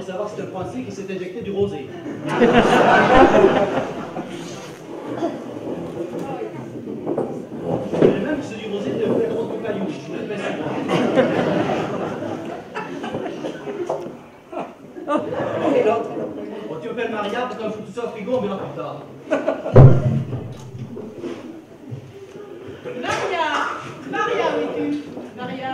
savoir que c'est un Français qui s'est injecté du rosé. Même que c'est du rosé de plus gros que caillou, je le fais souvent. Et l'autre? Bon, tu m'appelles Maria, parce qu'on fout tout ça au frigo, on verra plus tard. Maria! Maria, où es-tu? Maria!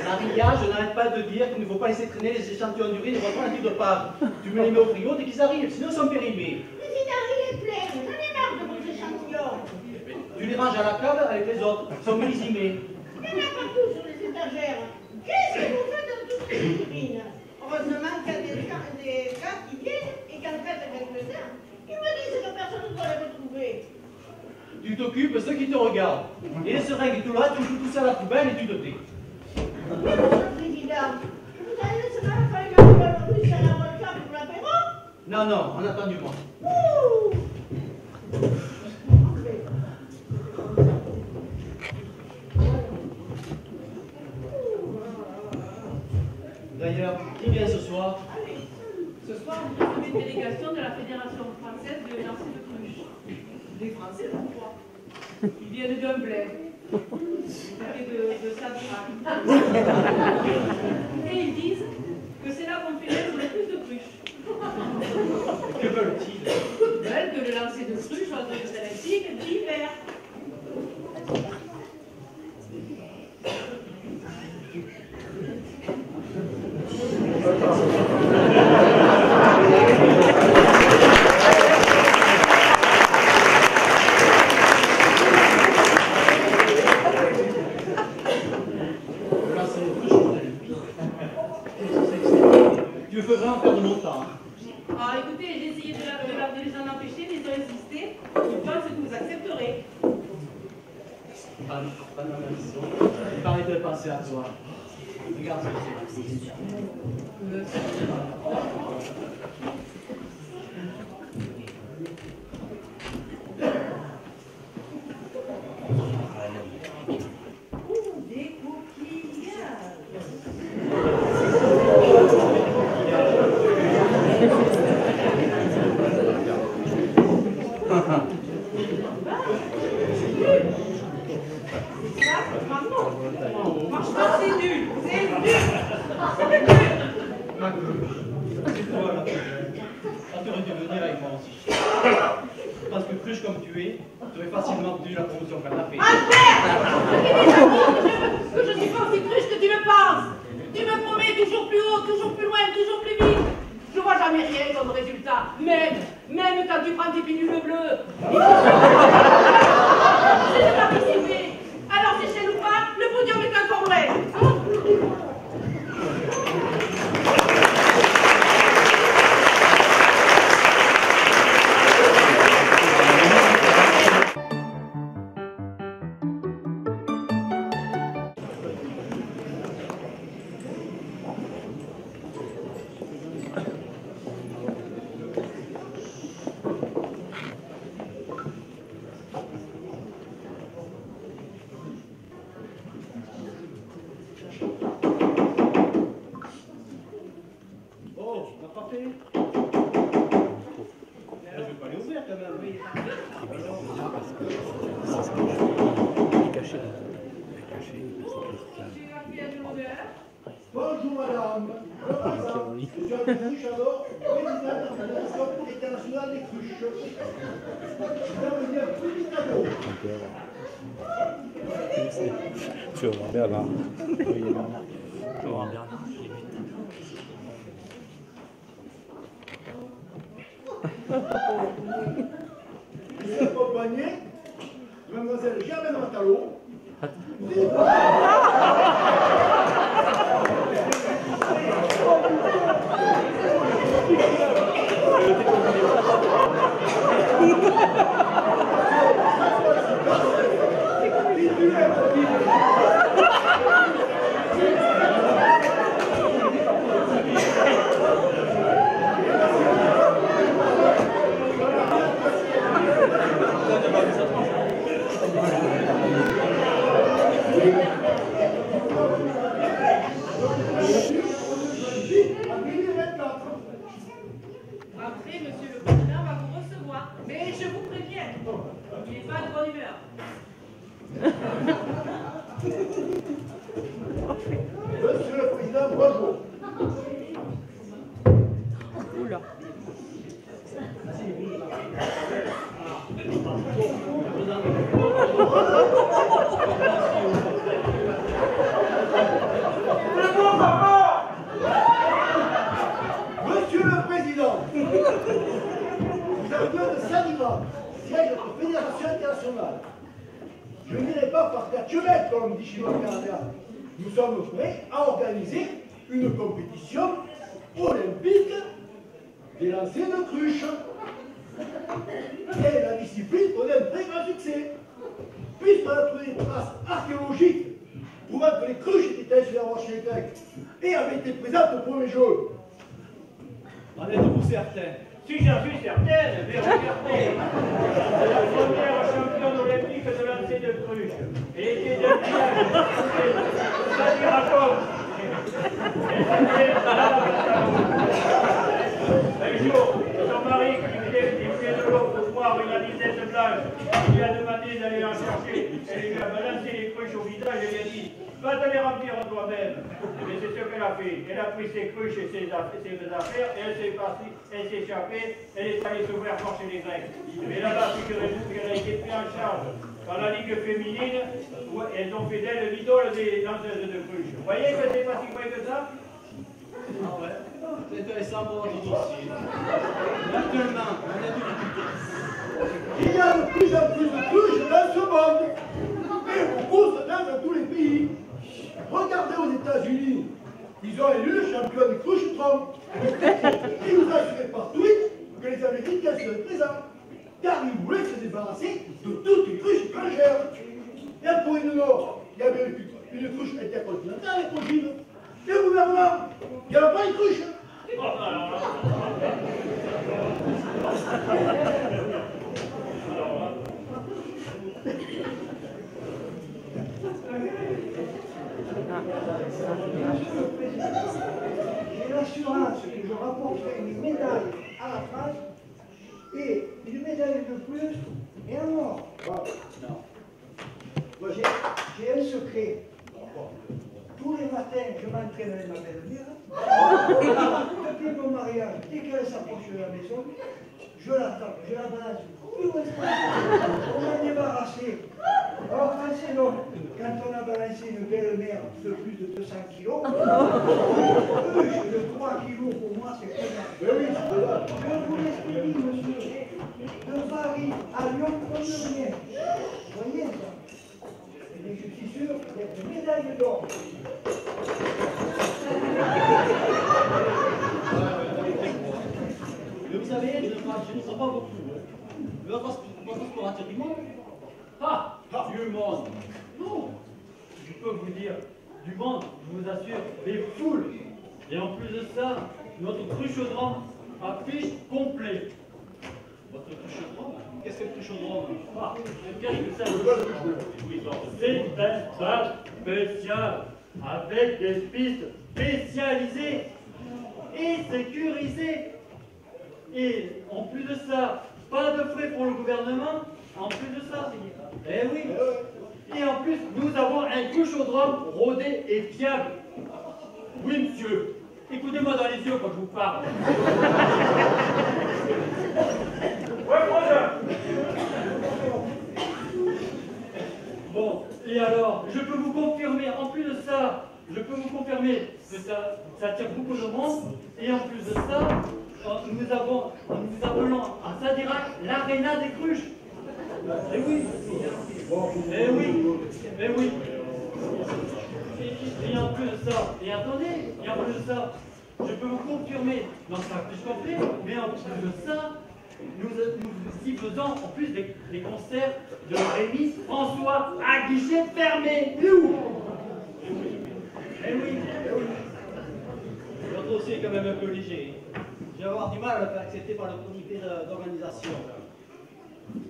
Maria, je n'arrête pas de dire qu'il ne faut pas laisser traîner les échantillons d'urine et reprendre un type de part. Tu me les mets au frigo dès qu'ils arrivent, sinon ils sont périmés. L'usine est pleine, j'en ai marre de vos échantillons. Tu les ranges à la cave avec les autres, ils sont millésimés. Il y en a partout sur les étagères. Qu'est-ce que vous faites dans toutes ces urines? Heureusement qu'il y a des gars qui viennent et qu'en fait, quelques-uns, ils me disent que personne ne doit les retrouver. Tu t'occupes de ceux qui te regardent. Et les seringues et tout là, tu fous tout ça à la poubelle et tu te tais. Monsieur le Président, vous allez laisser la feuille de la russe à la volcan pour l'apéro? Non, non, on attend du moins. Ouh! D'ailleurs, qui vient ce soir? Ce soir, vous recevez une délégation de la Fédération française de lancer de cruche. Des Français, pourquoi? Ils viennent d'un bled. Et de Sadraque. Et ils disent que c'est là qu'on fait naître le plus de cruches. Que veulent-ils? Ils veulent que le lancer de cruche soit de électrique d'hiver. Tu veux vraiment perdre mon temps? Ah, écoutez, j'ai essayé de les en empêcher, mais ils ont insisté. Je pense que vous accepterez. Pas de mission. Il paraît de penser à toi. Regarde ce que c'est. Des coquillages. Franchement, c'est nul. C'est nul. Ma cruche. C'est toi là. Ah, tu aurais dû venir avec moi aussi. Parce que cruche comme tu es, tu aurais facilement obtenu la promotion canapé. Albert! Que je suis pas aussi cruche que tu le penses. Tu me promets toujours plus haut, toujours plus loin, toujours plus vite. Je vois jamais rien comme résultat. Même quand tu prends tes pilules bleues. J'ai participé. Alors c'est chez ou pas, le podium est encore vrai. Oh, on n'a pas fait. Je vais pas les ouvrir quand même. Bonjour madame, je suis André Cruchador, président de l'Association internationale des cruches. Vous avez un petit cadeau. Tu vas voir Bernard. Oui, il y a Bernard. Tu vas voir Bernard. Je suis accompagné de mademoiselle Germaine Matalo. rentrer, monsieur le président va vous recevoir. Mais je vous préviens, il n'est pas de bonne humeur. Monsieur le Président, bonjour. Oula. Monsieur le Président, vous avez besoin de Saliva, siège de notre Fédération internationale. Je n'irai pas par catchemètre, comme dit chez moi au Canada. Nous sommes prêts à organiser une compétition olympique des lancers de cruches. Et la discipline connaît un très grand succès, puisqu'on a trouvé des traces archéologiques prouvant que les cruches étaient sur la roche grecque et avaient été présentes au premier jour. En êtes-vous certain? Si j'en suis certaine, mais regardez, la première championne olympique de lancer de cruche. Elle était d'un village, ça lui raconte. Un jour, son mari, qui voulait de l'eau pour boire une anisette blanche, il lui a demandé d'aller en chercher. Elle lui a balancé les cruches au visage et lui a dit: va te les remplir toi-même. Mais c'est ce qu'elle a fait. Elle a pris ses cruches et ses affaires, et elle s'est partie, elle s'est échappée, elle est allée se faire fort chez les Grecs. Mais là-bas, figurez-vous qu'elle a été prise en charge par la Ligue féminine, où elles ont fait d'elle l'idole des lanceuses de cruches. Vous voyez que c'est pas si vrai que ça? Ah ouais, c'est intéressant pour votre dossier. Actuellement, on est tout. Il y a de plus en plus de cruches dans ce monde. Et beaucoup se lancent dans tous les pays. Regardez aux États-Unis, ils ont élu le champion des cruches Trump. Il nous a assuré par tweet que les Américains seraient présents, car ils voulaient se débarrasser de toutes les cruches étrangères. Et en Corée du Nord, il y avait une cruche intercontinentale et possible. Et au gouvernement, il n'y avait pas une cruche. Monsieur le Président, j'ai l'assurance que je rapporterai une médaille à la France et une médaille de plus et un or. Bon, j'ai un secret. Tous les matins, je m'entraîne avec ma belle-mère. Depuis mon mariage, dès qu'elle s'approche de la maison, je l'attends, je la balance. On m'a débarrassé. Alors quand c'est long, quand on a balancé une belle-mère de plus de 200 kilos, de 3 kilos pour moi, c'est très bien. Mais oui, c'est vrai. Je vous l'explique, monsieur, de Paris à Lyon, on ne rien. Vous voyez ça? Et je suis sûr d'être une médaille d'or. Mais vous savez, je ne crois pas beaucoup. Votre sport attire du monde? Ah, du monde. Non, je peux vous dire, du monde, je vous assure, des foules. Et en plus de ça, notre cruchodrome affiche complet. Votre cruchodrome? Qu'est-ce que le cruchodrome? Ah, qu'est-ce que ça veut dire? C'est un stade spécial, avec des pistes spécialisées et sécurisées. Et en plus de ça, pas de frais pour le gouvernement. En plus de ça, eh oui. Et en plus, nous avons un cruchodrome rodé et fiable. Oui, monsieur. Écoutez-moi dans les yeux quand je vous parle. Ouais, prochain. Bon, et alors, je peux vous confirmer, en plus de ça, je peux vous confirmer que ça attire beaucoup de monde. Et en plus de ça, nous appelons à Sadirac l'aréna des cruches. Eh oui. Eh oui. Eh oui. Et en plus de ça, et attendez, et en plus de ça, je peux vous confirmer, non pas plus complet, mais en plus de ça, nous y faisons en plus des concerts de Rémi François à guichet fermé. Nous. Eh oui. Votre dossier est quand même un peu léger. Je vais avoir du mal à le faire accepter par le comité d'organisation.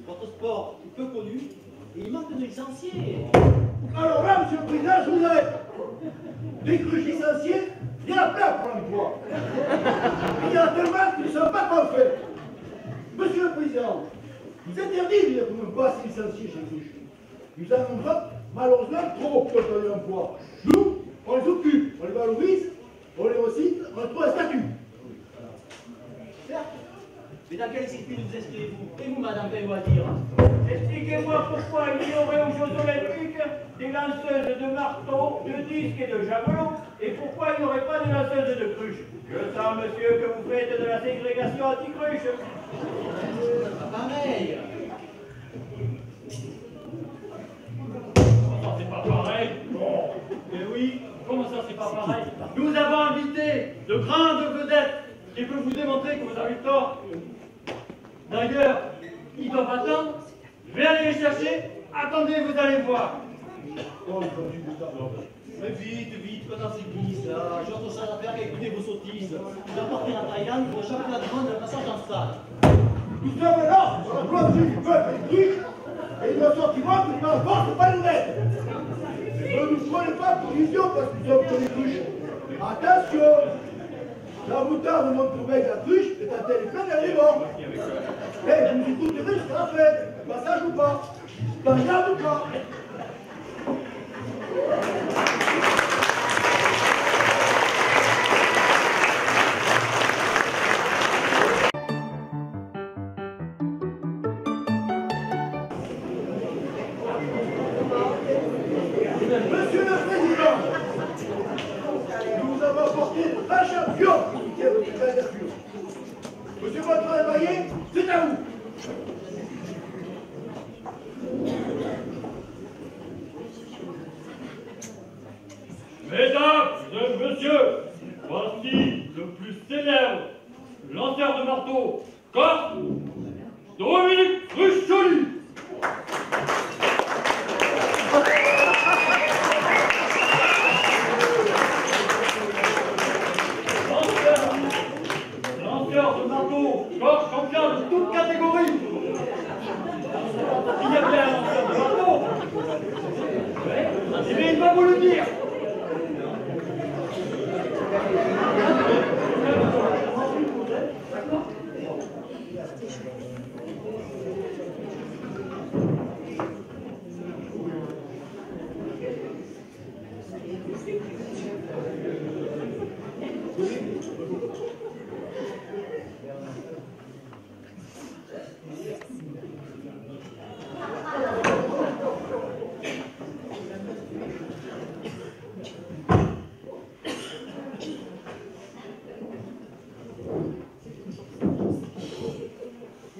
Votre sport est peu connu et il manque de licenciés. Alors là, monsieur le Président, je vous arrête. Des cruches licenciées, Il y en a plein pour l'emploi. Il y en a tellement qui ne savent pas quoi faire. Monsieur le Président, il s'interdit de ne pas se licencier chez Cruche. Nous en avons malheureusement trop pour donner l'emploi. Nous, on les occupe, on les valorise, on les recycle, on trouve un statut. Certes. Mais dans quel circuit vous inscrivez-vous? Et vous, Madame Belloisir? Expliquez-moi pourquoi il y aurait aux Jeux Olympiques des lanceuses de marteaux, de disques et de javelots, et pourquoi il n'y aurait pas de lanceuses de cruches. Je sens, monsieur, que vous faites de la ségrégation anti-cruche. Pareil. Comment ça, c'est pas pareil? Non. Eh oui, comment ça, c'est pas pareil? Nous avons invité de grandes vedettes qui peuvent vous démontrer que vous avez tort. D'ailleurs, ils doivent attendre. Je vais aller les chercher. Attendez, vous allez voir. Mais vite, vite, pendant ces glisse là. J'ai autre chose à faire qu'écouter vos sottises. Je vais partir à Thaïlande pour le championnat du monde de passage en stade. Nous sommes là, sur la plage du peuple et Cruche, et il me sortira que par force, pas nous mettre. Ne nous prenez pas pour idiots parce que nous sommes sur les Cruches. Attention! La moutarde de Montroubaix de la Cruche est un tel plein d'arrivants. Eh, vous écouterez jusqu'à la fête. Passage ou pas? Passage ou pas? Monsieur le Président, nous vous avons apporté un champion qui est votre candidature. Monsieur Vaillet, c'est à vous. Mesdames et messieurs, voici le plus célèbre lanceur de marteau, corps, Dominique Crucholi. Lanceur de marteau, corps champion de toute catégorie. Il y a bien un lanceur de marteau. Eh bien, il va vous le dire.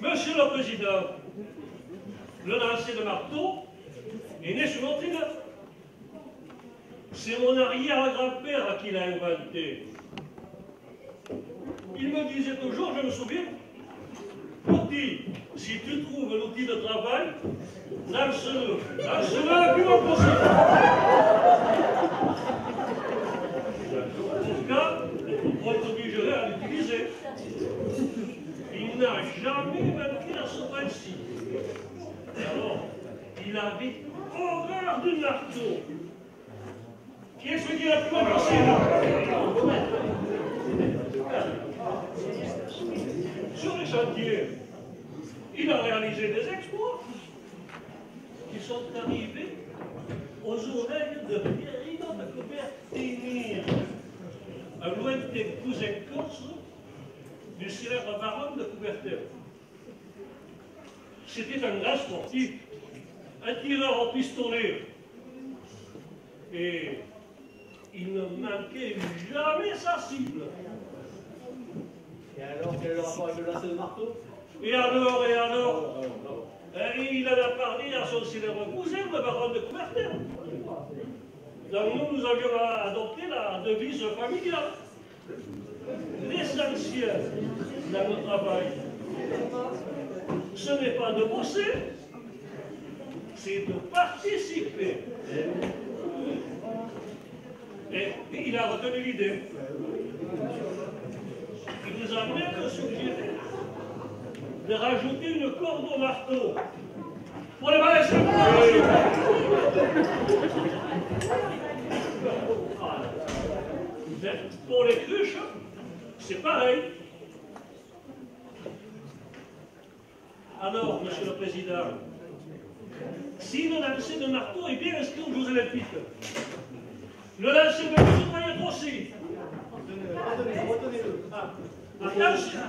Monsieur le Président, le lancer de marteau est né sur notre île. C'est mon arrière-grand-père qui l'a inventé. Il me disait toujours, je me souviens, petit, si tu trouves l'outil de travail, lance-le. Lance-le le plus loin possible. En tout cas, on t'obligerait à l'utiliser. Il n'a jamais vaincu à ce principe. Alors, il avait horreur du marteau. Qui est-ce qui a pu avancer là? Sur les chantiers, il a réalisé des exploits qui sont arrivés aux oreilles de Pierrino de Coubertinir, un lointain cousin corse du célèbre baron de Coubertin. C'était un grand sportif, un tireur au pistolet. Et il ne manquait jamais sa cible. Et alors, quel est le rapport avec le lancer de marteau? Et alors, il en a parlé à son célèbre cousin, le baron de Coubertin. Donc nous avions adopté la devise familiale. L'essentiel dans le travail, ce n'est pas de bosser, c'est de participer. Et il a retenu l'idée. Il nous a même suggéré de rajouter une corde au marteau pour les balais. Ben, pour les cruches, c'est pareil. Alors, Monsieur le Président, si le lancer de marteau est bien inscrit aux Jeux Olympiques, le lancer de couteau doit y être aussi. Attention,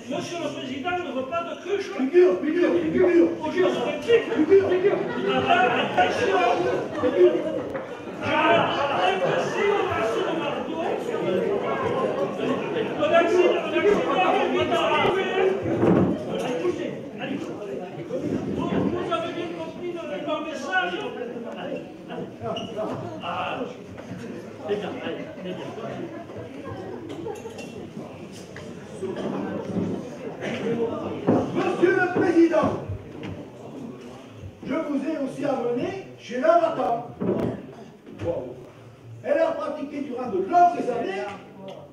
Monsieur le Président ne veut pas de cruche Figure aux Jeux Olympiques. Attention. Si le lancer de marteau, le lancer doit vite arriver. Vous avez bien compris le message? Ah, c'est bien, allez, c'est bien. Monsieur le Président, je vous ai aussi amené chez la Mata. Elle a pratiqué durant de longues années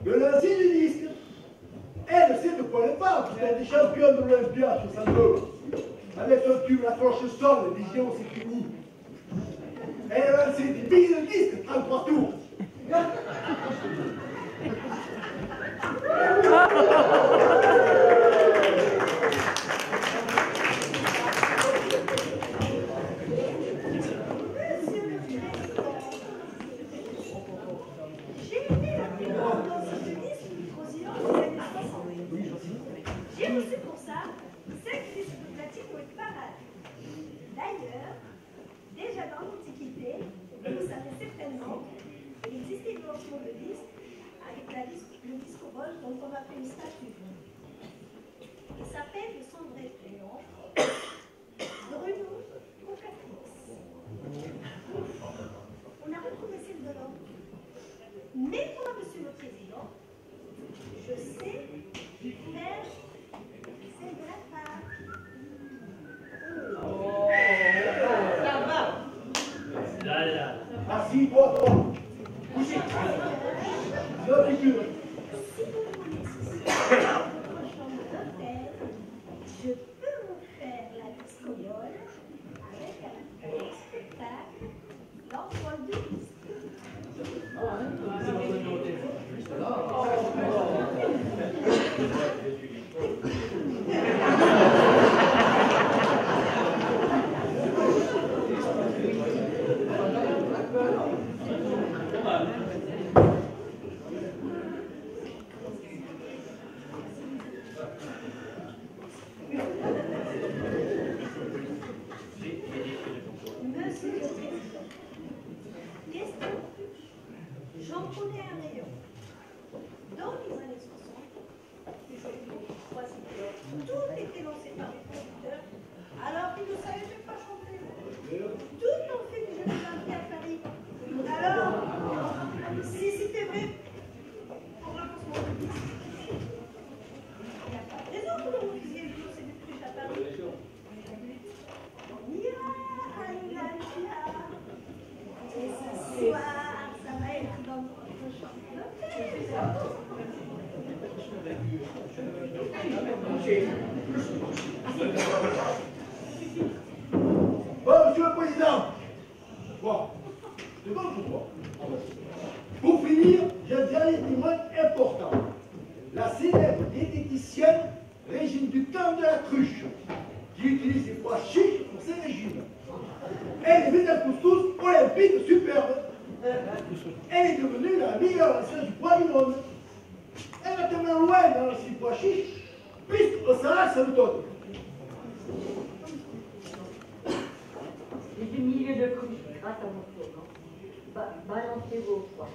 le lancer du disque. Elle sait de quoi elle parle, elle est championne de l'Olympia sur 102. Avec un tube, la cloche sonne, les géos c'est fini. Elle a lancé des billes de disque, 33 tours. J'ai reçu pour ça 5 disques de platine ou de parade. D'ailleurs, déjà dans l'Antiquité, vous savez certainement, il existait une lancement de disques avec le disque rouge dont on a fait une statue. Il s'appelle le cendré Léon, Bruno Cocatrix. On a retrouvé celle de l'homme. Mais moi, Monsieur le Président, je sais faire celle de la femme. Oh, ça va. Là, là. Assis-toi, toi. Couchez. La figure. Si vous voulez ceci, votre chambre d'hôtel, je peux vous faire la discoyole avec un spectacle l'envol de disque. Monsieur le Président, question. J'en connais un rayon. Dans les années 60, les journaux, tout était lancé par les producteurs, alors qu'ils ne savaient même pas chanter. Tout en fait des jeunes filles à Paris. Alors, si c'était vrai pour un lancement de disque, il n'y a pas de raison que l'on vous disiez le jour c'est des trucs à Paris. On ira à l'Olympia. Et ce soir, ça va être dans notre chambre d'hôtel. Bon, Monsieur le Président. Bon, c'est bon pour toi. Pour finir, j'ai un dernier témoin important. La célèbre diététicienne Régine Ducamp de la Cruche, qui utilise ses pois chiches pour ses régimes. Elle est mise à couscous olympique superbe. Elle est devenue la meilleure lanceuse du poids du monde. Elle va tellement loin dans ses pois chiches, puisqu'au Sahara, ça nous donne. Des milliers de cruches grâce à mon tournant. Balancez vos poids.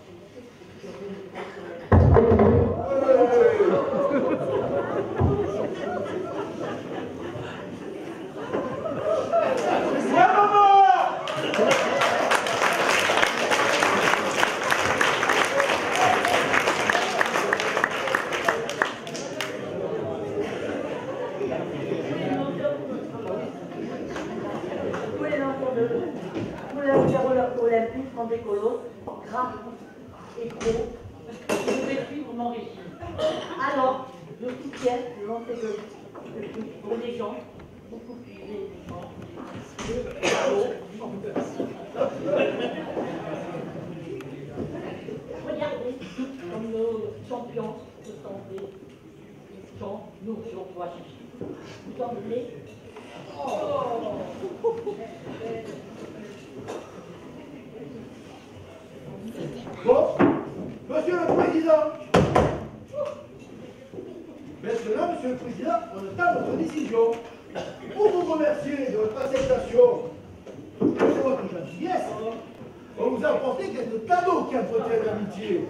Tous les lanceurs olympiques sont des colosses, gras et gros. Je vais suivre mon régime. Alors, je soutiens le lancer de pour les gens beaucoup plus élégants. Regardez. parler comme nos champions de santé. Jean, nous, toi, Chichi. Vous entendez? Bon, Monsieur le Président. Maintenant, Monsieur le Président, on attend votre décision. Pour vous remercier de votre acceptation et de votre gentillesse, on vous a apporté quelques cadeaux qui entretiennent l'amitié.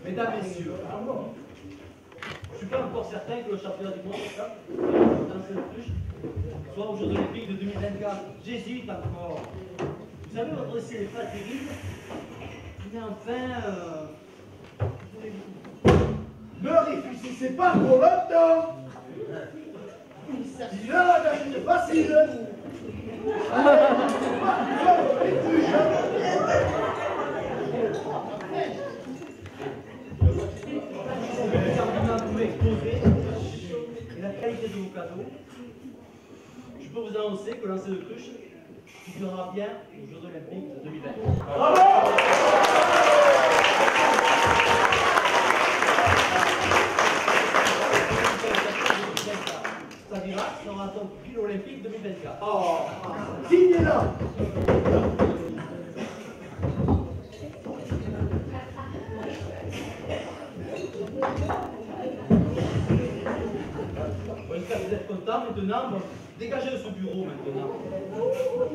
Mesdames, Messieurs, je ne suis pas encore certain que le championnat du monde dans cette touche soit aux Jeux Olympiques de 2024. J'hésite encore. Vous savez, redresser les pattes des vides, mais enfin, Ne réfléchissez pas trop longtemps. Il a la gâchette facile. vous m'exposez et la qualité de vos cadeaux, je peux vous annoncer que lancer de cruche figurera bien aux Jeux Olympiques de 2020. Bravo! Sadira sera son prix olympique 2024. Oh, signez-la. J'espère que vous êtes contents maintenant. Bon, dégagez de ce bureau maintenant.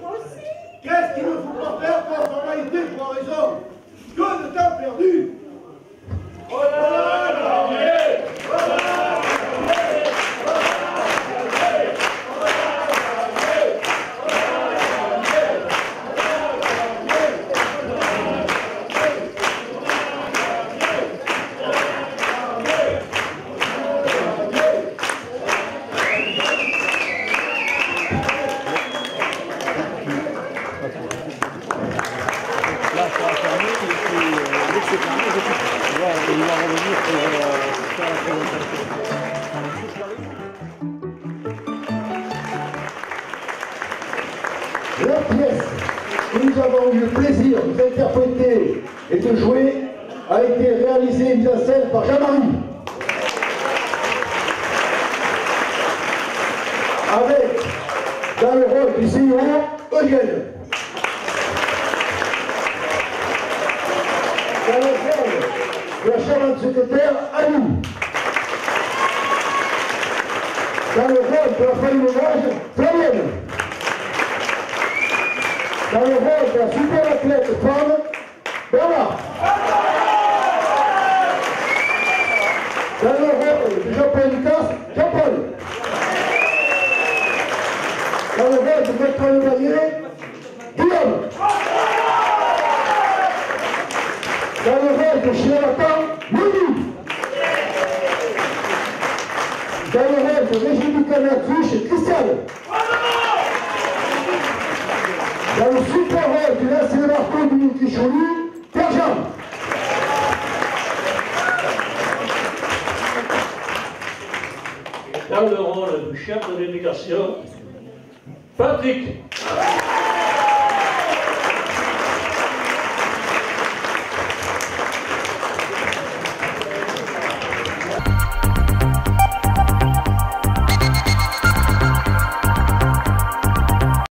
Moi aussi. Qu'est-ce qu'il ne faut pas faire pour formalité pour raison? Que de temps perdu. La pièce que nous avons eu le plaisir d'interpréter et de jouer a été réalisée et mise en scène par Jean-Marie. Avec, dans le rôle du CEO, Eugène. Dans le rôle de la charmante secrétaire, Annie. Dans le rôle de la famille ménage, Fabienne. Dans le rôle de la super athlète femme, Bernard. Dans le rôle de Jean-Paul Lucas, Jean-Paul. Dans le rôle de maître de Barrier, Guillaume. Dans le rôle de charlatan, Louis. Dans le rôle de Régis du Canard-Touche, Christiane. Dans le super rôle du lancer de marteau du Milky-Chouli, Pierre-Jean. Dans le rôle du chef de l'éducation, Patrick.